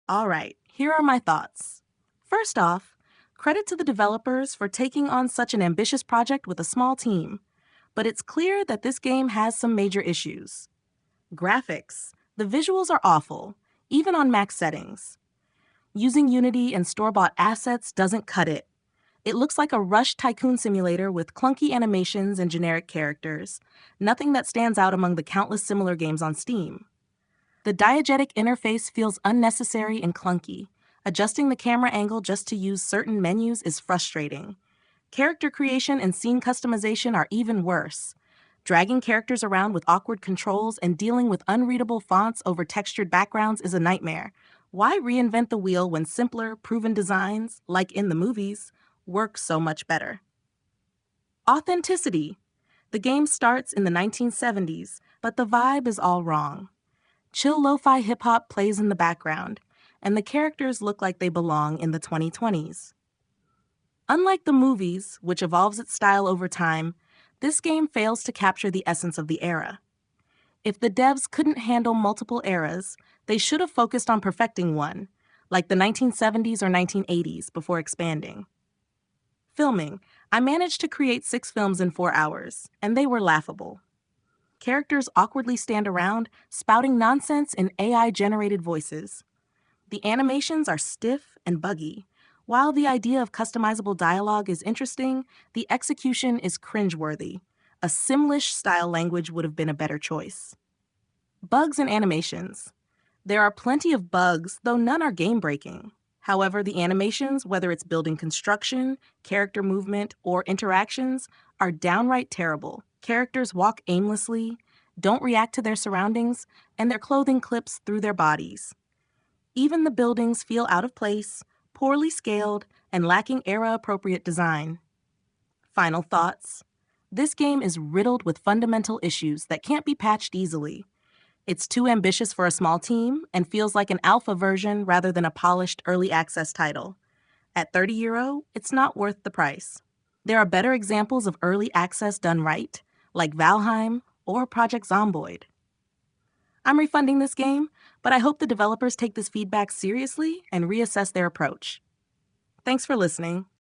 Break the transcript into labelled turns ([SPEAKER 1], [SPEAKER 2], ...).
[SPEAKER 1] All right, here are my thoughts. First off, credit to the developers for taking on such an ambitious project with a small team, but it's clear that this game has some major issues. Graphics. The visuals are awful, even on max settings. Using Unity and store-bought assets doesn't cut it. It looks like a rushed Tycoon simulator with clunky animations and generic characters, nothing that stands out among the countless similar games on Steam. The diegetic interface feels unnecessary and clunky. Adjusting the camera angle just to use certain menus is frustrating. Character creation and scene customization are even worse. Dragging characters around with awkward controls and dealing with unreadable fonts over textured backgrounds is a nightmare. Why reinvent the wheel when simpler, proven designs, like in the movies, work so much better? Authenticity. The game starts in the 1970s, but the vibe is all wrong. Chill lo-fi hip-hop plays in the background, and the characters look like they belong in the 2020s. Unlike the movies, which evolves its style over time, this game fails to capture the essence of the era. If the devs couldn't handle multiple eras, they should have focused on perfecting one, like the 1970s or 1980s, before expanding. Filming. I managed to create 6 films in 4 hours, and they were laughable. Characters awkwardly stand around, spouting nonsense in AI-generated voices. The animations are stiff and buggy. While the idea of customizable dialogue is interesting, the execution is cringeworthy. A Simlish-style language would have been a better choice. Bugs and animations. There are plenty of bugs, though none are game-breaking. However, the animations, whether it's building construction, character movement, or interactions, are downright terrible. Characters walk aimlessly, don't react to their surroundings, and their clothing clips through their bodies. Even the buildings feel out of place, poorly scaled, and lacking era-appropriate design. Final thoughts. This game is riddled with fundamental issues that can't be patched easily. It's too ambitious for a small team and feels like an alpha version rather than a polished early access title. At €30, it's not worth the price. There are better examples of early access done right, like Valheim or Project Zomboid. I'm refunding this game, but I hope the developers take this feedback seriously and reassess their approach. Thanks for listening.